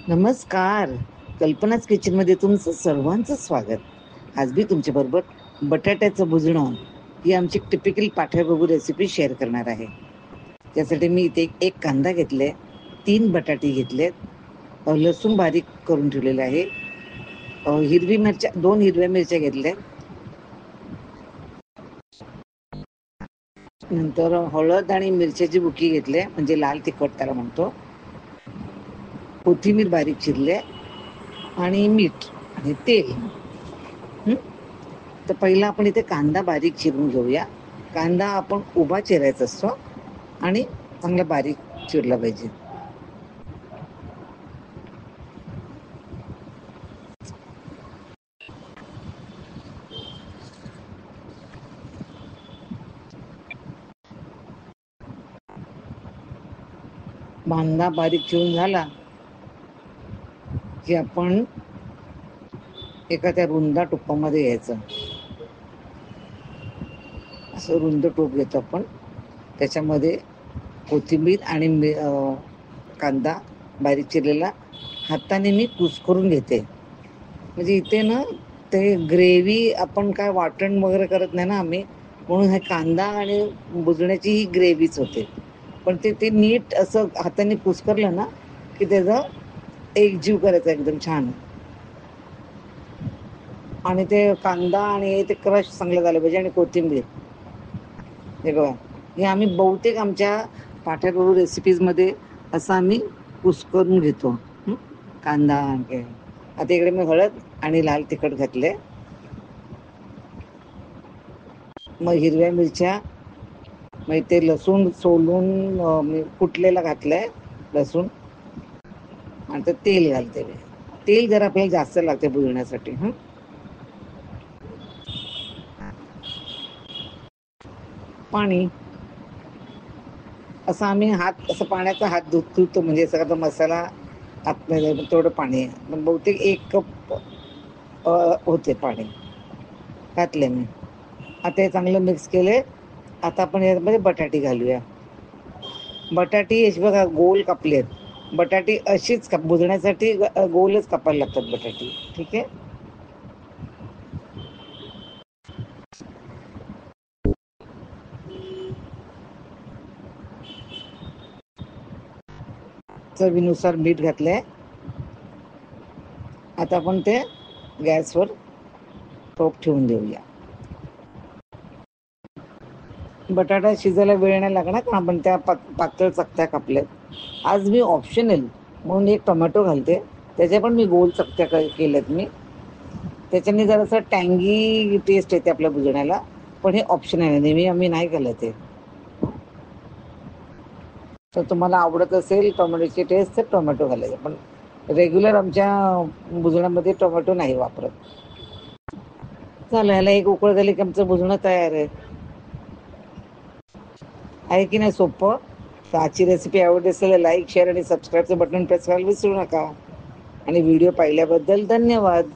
नमस्कार. कल्पनाच किचनमध्ये तुमचं सर्वांचं स्वागत. आज मी तुमच्या बरोबर बटाट्याचं भुजणं ही आमची टिपिकल पाठ्यबहू रेसिपी शेअर करणार आहे. त्यासाठी मी इथे एक कांदा घेतले, 3 बटाटे घेतलेत, लसूण बारीक करून ठेवलेलं आहे, हिरवी मिरच्या 2 हिरव्या मिरच्या घेतल्या, नंतर हळद आणि मिरच्याची बुकी घेतले, म्हणजे लाल तिखट त्याला म्हणतो, कोथिंबीर बारीक चिरले आणि मीठ आणि तेल. तर पहिला आपण इथे कांदा बारीक चिरून घेऊया. कांदा आपण उभा चिरायचा असतो आणि चांगला बारीक चिरला पाहिजे. कांदा बारीक चिरून झाला की आपण एखाद्या रुंदा टोपामध्ये यायचं. असं रुंद टोप घेतो आपण, त्याच्यामध्ये कोथिंबीर आणि कांदा बारीक चिरलेला हाताने मी कुस्करून घेते. म्हणजे इथे ना ते ग्रेव्ही आपण काय वाटण वगैरे करत नाही ना आम्ही, म्हणून हे कांदा आणि बुजण्याची ही ग्रेव्हीच होते. पण ते नीट असं हाताने कुस्करलं ना की त्याचा एकजीव करायचा एकदम छान. आणि ते कांदा आणि ते क्रश चांगलं झालं पाहिजे आणि कोथिंबीर. हे बघा, हे आम्ही बहुतेक आमच्या पाठ्यबहू रेसिपीजमध्ये असं आम्ही कुस्करून घेतो. कांदा आता इकडे मी हळद आणि लाल तिखट घातले, मग हिरव्या मिरच्या, मग ते लसूण सोलून मी कुटलेला घातलंय लसूण, आणि तेल घालते. तेल जर आपल्याला जास्त लागते भुजण्यासाठी. पाणी असं आम्ही असं पाण्याचा हात धुतो, म्हणजे सगळा मसाला आतमध्ये तेवढं पाणी पण बहुतेक 1 कप होते पाणी घातले मी. आता हे चांगलं मिक्स केले. आता आपण यामध्ये बटाटे घालूया. बटाटी अशी बघा गोल कापलेत. बटाटी अशीच भुजण्यासाठी गोलच कापायला लागतात बटाटी. ठीक आहे. चवीनुसार मीठ घातलंय. आता आपण ते गॅसवर टोप ठेवून देऊया. बटाटा शिजायला वेळ नाही लागणार, कारण आपण त्या पातळ चकत्या कापल्यात. आज मी ऑप्शनल म्हणून 1 टोमॅटो घालते, त्याच्या पण मी गोल चकत्या केल्यात मी. त्याच्याने जरासं टँगी टेस्ट येते आपल्या भुजण्याला, पण हे ऑप्शनल आहे, नेहमी आम्ही नाही घालत आहे. तर तुम्हाला आवडत असेल टोमॅटोची टेस्ट तर टोमॅटो घालायचं, पण रेग्युलर आमच्या भुजण्यामध्ये टोमॅटो नाही वापरत. झालं, ह्याला 1 उकळ झाली की आमचं भुजणं तयार आहे. आहे की नाही सोपं? तर आजची रेसिपी आवडली असेल लाईक, शेअर आणि सबस्क्राईबचं बटन प्रेस करायला विसरू नका. आणि व्हिडिओ पाहिल्याबद्दल धन्यवाद.